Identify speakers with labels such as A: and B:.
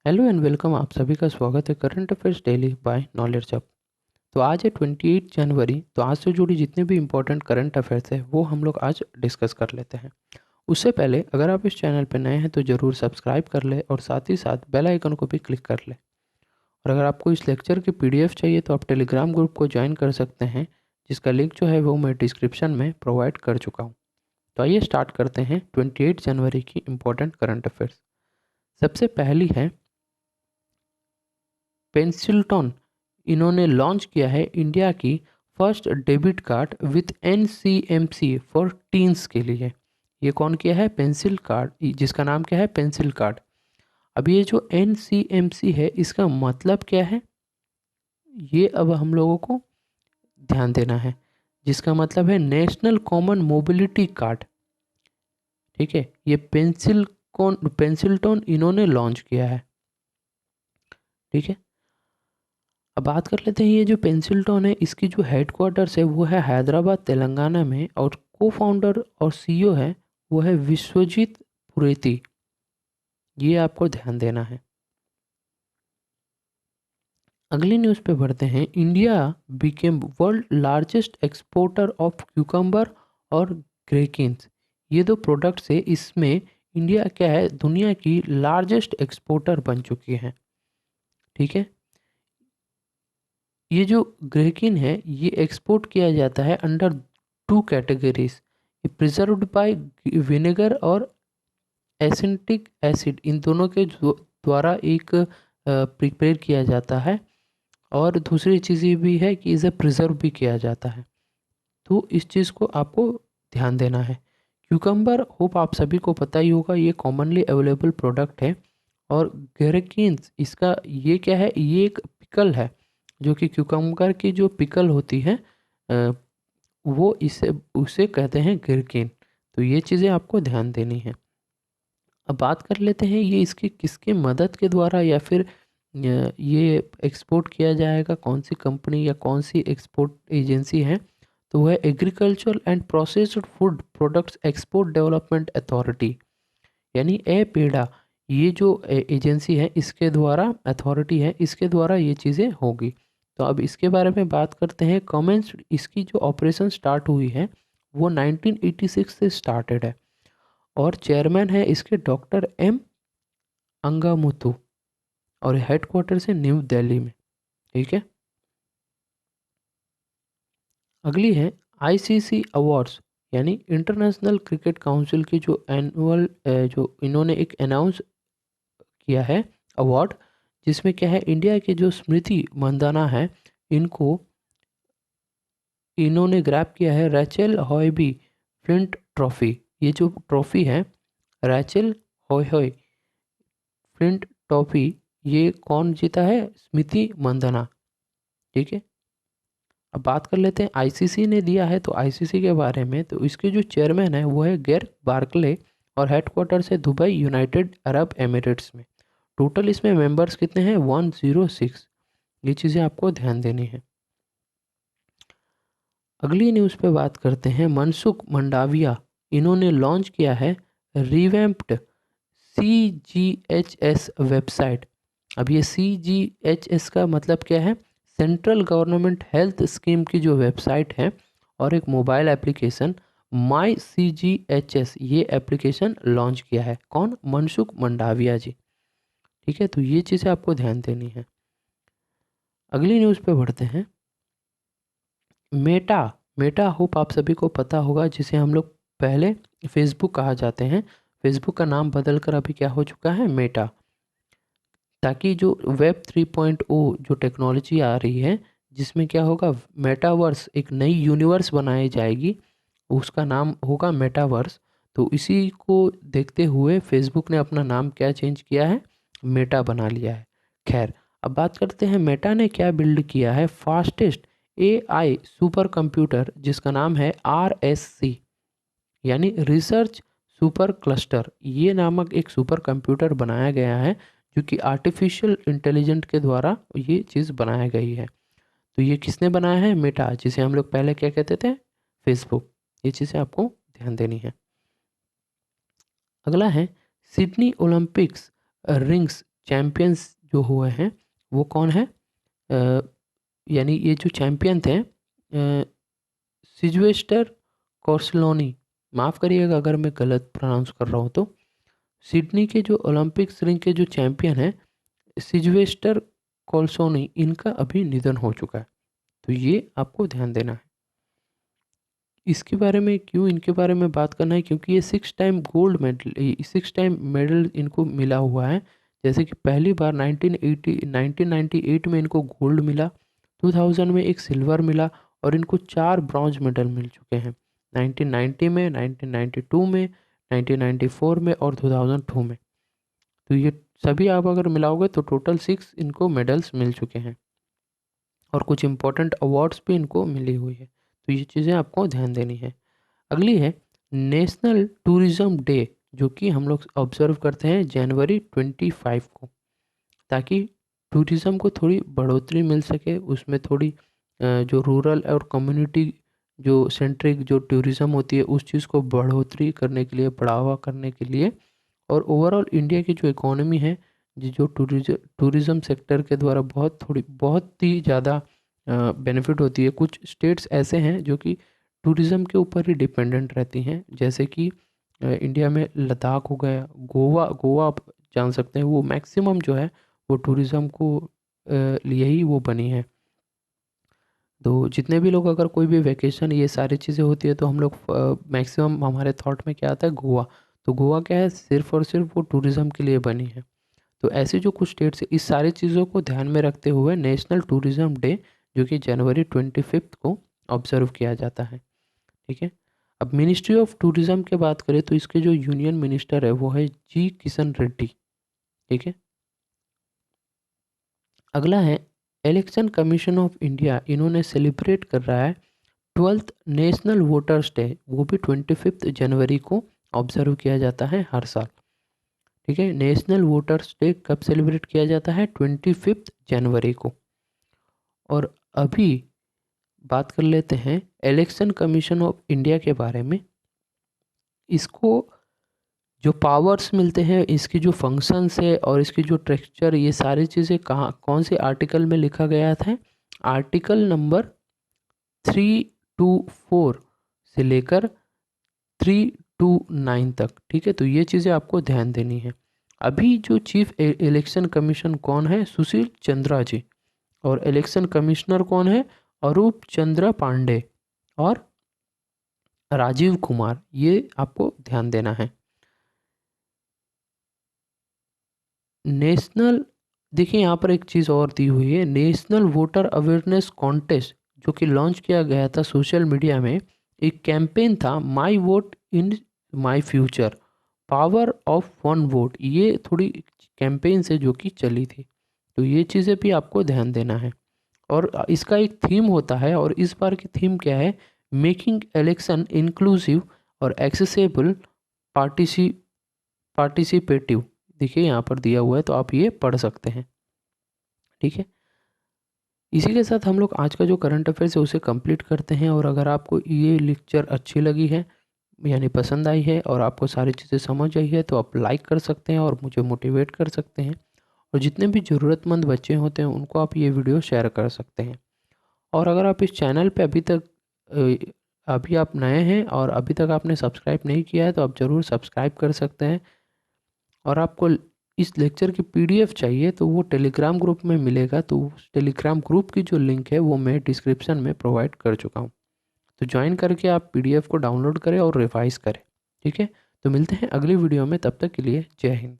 A: Hello and welcome. आप सभी का स्वागत है current affairs daily by knowledge hub. तो आज है 28 जनवरी। तो आज से जुड़ी जितने भी इंपॉर्टेंट करंट अफेयर्स है वो हम लोग आज डिस्कस कर लेते हैं। उससे पहले अगर आप इस चैनल पर नए हैं तो ज़रूर सब्सक्राइब कर ले और साथ ही साथ बेल आइकन को भी क्लिक कर ले। और अगर आपको इस लेक्चर की PDF चाहिए तो आप टेलीग्राम ग्रुप को ज्वाइन कर सकते हैं, जिसका लिंक जो है वो मैं डिस्क्रिप्शन में प्रोवाइड कर चुका हूँ। तो आइए स्टार्ट करते हैं 28 जनवरी की इम्पोर्टेंट करंट अफेयर्स। सबसे पहली है पेंसिल्टन। इन्होंने लॉन्च किया है इंडिया की first debit card with NCMC for teens के लिए। ये कौन किया है? पेंसिल कार्ड, जिसका नाम क्या है? Pencil card. अब ये जो NCMC है इसका मतलब क्या है, ये अब हम लोगों को ध्यान देना है। जिसका मतलब है नेशनल कॉमन मोबिलिटी कार्ड। ठीक है, ये पेंसिल्टन इन्होंने लॉन्च किया है। ठीक है, अब बात कर लेते हैं ये जो पेंसिल्टन है इसकी जो हेडक्वार्टर्स है वो है हैदराबाद तेलंगाना में, और को फाउंडर और CEO है वो है विश्वजीत पुरेती। ये आपको ध्यान देना है। अगली न्यूज़ पे बढ़ते हैं। India became world largest exporter of cucumber और ग्रेकिन्स। ये दो प्रोडक्ट्स है, इसमें इंडिया क्या है, दुनिया की लार्जेस्ट एक्सपोर्टर बन चुकी है। ठीक है, ये जो ग्रेकिन है ये एक्सपोर्ट किया जाता है अंडर 2 कैटेगरीज। ये प्रिजर्व्ड बाय विनेगर और एसिटिक एसिड, इन दोनों के द्वारा एक प्रिपेयर किया जाता है। और दूसरी चीज़ ये भी है कि इसे प्रिजर्व भी किया जाता है। तो इस चीज़ को आपको ध्यान देना है। क्यूकम्बर होप आप सभी को पता ही होगा, ये कॉमनली अवेलेबल प्रोडक्ट है। और ग्रेकिन्स इसका ये क्या है, ये एक पिकल है, जो कि क्यूकम्बर की जो पिकल होती है वो इसे उसे कहते हैं ग्रेकिन। तो ये चीज़ें आपको ध्यान देनी है। अब बात कर लेते हैं ये इसकी किसके मदद के द्वारा या फिर ये एक्सपोर्ट किया जाएगा, कौन सी कंपनी या कौन सी एक्सपोर्ट एजेंसी है। तो वह agriculture and processed food products export development authority, यानी एपेडा। ये जो एजेंसी है इसके द्वारा, अथॉरिटी है, इसके द्वारा ये चीज़ें होगी। तो अब इसके बारे में बात करते हैं। कमेंस इसकी जो ऑपरेशन स्टार्ट हुई है वो 1986 से स्टार्टेड है, और चेयरमैन है इसके डॉक्टर M अंगामुथु, और हेडक्वार्टर है न्यू दिल्ली में। ठीक है, अगली है ICC अवार्ड्स, यानी इंटरनेशनल क्रिकेट काउंसिल की जो एनुअल जो इन्होंने एक अनाउंस किया है अवार्ड, जिसमें क्या है, इंडिया के जो स्मृति मंदाना है इनको इन्होंने ग्रैब किया है रैचल हॉयबी फ्लिंट ट्रॉफी। ये जो ट्रॉफी है रैचल हॉय फ्लिंट ट्रॉफी, ये कौन जीता है? स्मृति मंदाना। ठीक है, अब बात कर लेते हैं ICC ने दिया है तो ICC के बारे में। तो इसके जो चेयरमैन है वो है गेर बार्कले, और हेडक्वार्टर है दुबई यूनाइटेड अरब एमिरेट्स में। टोटल इसमें मेंबर्स कितने हैं? 106। ये चीज़ें आपको ध्यान देनी है। अगली न्यूज़ पे बात करते हैं। मनसुख मंडाविया, इन्होंने लॉन्च किया है रिवैम्प्ड CGHS वेबसाइट। अब ये CGHS का मतलब क्या है? सेंट्रल गवर्नमेंट हेल्थ स्कीम की जो वेबसाइट है, और एक मोबाइल एप्लीकेशन माई CGHS, ये एप्लीकेशन लॉन्च किया है। कौन? मनसुख मंडाविया जी। ठीक है, तो ये चीज़ें आपको ध्यान देनी है। अगली न्यूज़ पे बढ़ते हैं। मेटा, मेटा होप आप सभी को पता होगा, जिसे हम लोग पहले फेसबुक कहा जाते हैं। फेसबुक का नाम बदलकर अभी क्या हो चुका है? मेटा। ताकि जो वेब 3.0 जो टेक्नोलॉजी आ रही है, जिसमें क्या होगा, मेटावर्स, एक नई यूनिवर्स बनाई जाएगी, उसका नाम होगा मेटावर्स। तो इसी को देखते हुए फेसबुक ने अपना नाम क्या चेंज किया है? मेटा बना लिया है। खैर, अब बात करते हैं मेटा ने क्या बिल्ड किया है। फास्टेस्ट AI सुपर कंप्यूटर, जिसका नाम है RSC, यानी रिसर्च सुपर क्लस्टर, ये नामक एक सुपर कंप्यूटर बनाया गया है, जो कि आर्टिफिशियल इंटेलिजेंट के द्वारा ये चीज़ बनाई गई है। तो ये किसने बनाया है? मेटा, जिसे हम लोग पहले क्या कहते थे? फेसबुक। ये चीज़ें आपको ध्यान देनी है। अगला है सिडनी ओलंपिक्स रिंग्स चैम्पियंस जो हुए हैं वो कौन है, यानी ये जो चैम्पियन थे सिल्वेस्टर कॉर्सलोनी, माफ़ करिएगा अगर मैं गलत प्रोनाउंस कर रहा हूँ तो, सिडनी के जो ओलंपिक्स रिंग के जो चैम्पियन हैं सिल्वेस्टर कॉल्सोनी, इनका अभी निधन हो चुका है। तो ये आपको ध्यान देना है। इसके बारे में क्यों इनके बारे में बात करना है, क्योंकि ये 6 time gold medal, 6 time medal इनको मिला हुआ है। जैसे कि पहली बार 1998 में इनको गोल्ड मिला, 2000 में एक सिल्वर मिला और इनको 4 ब्रॉन्ज मेडल मिल चुके हैं 1990 में, 1992 में, 1994 में और 2002 में। तो ये सभी आप अगर मिलाओगे तो टोटल 6 इनको मेडल्स मिल चुके हैं और कुछ इंपॉर्टेंट अवार्ड्स भी इनको मिली हुई है। तो ये चीज़ें आपको ध्यान देनी है। अगली है नेशनल टूरिज्म डे, जो कि हम लोग ऑब्जर्व करते हैं जनवरी 25 को, ताकि टूरिज़्म को थोड़ी बढ़ोतरी मिल सके, उसमें थोड़ी जो रूरल और कम्युनिटी जो सेंट्रिक जो टूरिज़्म होती है उस चीज़ को बढ़ोतरी करने के लिए, बढ़ावा करने के लिए, और ओवरऑल इंडिया की जो इकोनॉमी है जो टूरिज़्म सेक्टर के द्वारा बहुत ही ज़्यादा बेनिफिट होती है। कुछ स्टेट्स ऐसे हैं जो कि टूरिज़्म के ऊपर ही डिपेंडेंट रहती हैं, जैसे कि इंडिया में लद्दाख हो गया, गोवा गोवा आप जान सकते हैं, वो मैक्सिमम जो है वो टूरिज़्म को लिए ही वो बनी है। तो जितने भी लोग अगर कोई भी वैकेशन ये सारी चीज़ें होती है तो हम लोग मैक्सिमम हमारे थॉट में क्या आता है, गोवा। तो गोवा क्या है, सिर्फ़ और सिर्फ वो टूरिज़्म के लिए बनी है। तो ऐसे जो कुछ स्टेट्स है, इस सारी चीज़ों को ध्यान में रखते हुए नेशनल टूरिज़्म डे जो कि जनवरी 25 को ऑब्ज़र्व किया जाता है। ठीक है। अब मिनिस्ट्री ऑफ टूरिज़्म की बात करें तो इसके जो यूनियन मिनिस्टर है वो है जी किशन रेड्डी। ठीक है। अगला है इलेक्शन कमीशन ऑफ इंडिया, इन्होंने सेलिब्रेट कर रहा है 12th नेशनल वोटर्स डे, वो भी 25 जनवरी को ऑब्जर्व किया जाता है हर साल। ठीक है। नेशनल वोटर्स डे कब सेलिब्रेट किया जाता है, 25 जनवरी को। और अभी बात कर लेते हैं इलेक्शन कमीशन ऑफ इंडिया के बारे में। इसको जो पावर्स मिलते हैं, इसकी जो फंक्शंस है और इसकी जो टेक्सचर, ये सारी चीज़ें कहाँ कौन से आर्टिकल में लिखा गया था, आर्टिकल नंबर 324 से लेकर 329 तक। ठीक है। तो ये चीज़ें आपको ध्यान देनी है। अभी जो चीफ इलेक्शन कमीशन कौन है, सुशील चंद्रा जी, और इलेक्शन कमिश्नर कौन है, अरूप चंद्र पांडे और राजीव कुमार, ये आपको ध्यान देना है। नेशनल, देखिए यहाँ पर एक चीज़ और दी हुई है, नेशनल वोटर अवेयरनेस कॉन्टेस्ट जो कि लॉन्च किया गया था सोशल मीडिया में। एक कैंपेन था माई vote in my future, power of one vote, ये थोड़ी कैंपेन से जो कि चली थी। तो ये चीज़ें भी आपको ध्यान देना है। और इसका एक थीम होता है, और इस बार की थीम क्या है, मेकिंग इलेक्शन इंक्लूसिव और एक्सेसिबल पार्टिसि पार्टिसिपेटिव। देखिए यहाँ पर दिया हुआ है तो आप ये पढ़ सकते हैं। ठीक है। इसी के साथ हम लोग आज का जो करंट अफेयर्स है उसे कंप्लीट करते हैं। और अगर आपको ये लेक्चर अच्छी लगी है, यानी पसंद आई है और आपको सारी चीज़ें समझ आई है, तो आप लाइक कर सकते हैं और मुझे मोटिवेट कर सकते हैं। और जितने भी ज़रूरतमंद बच्चे होते हैं उनको आप ये वीडियो शेयर कर सकते हैं। और अगर आप इस चैनल पे अभी आप नए हैं और अभी तक आपने सब्सक्राइब नहीं किया है तो आप ज़रूर सब्सक्राइब कर सकते हैं। और आपको इस लेक्चर की पीडीएफ चाहिए तो वो टेलीग्राम ग्रुप में मिलेगा, तो उस टेलीग्राम ग्रुप की जो लिंक है वो मैं डिस्क्रिप्शन में प्रोवाइड कर चुका हूँ। तो ज्वाइन करके आप पीडीएफ को डाउनलोड करें और रिवाइज करें। ठीक है। तो मिलते हैं अगली वीडियो में, तब तक के लिए जय हिंद।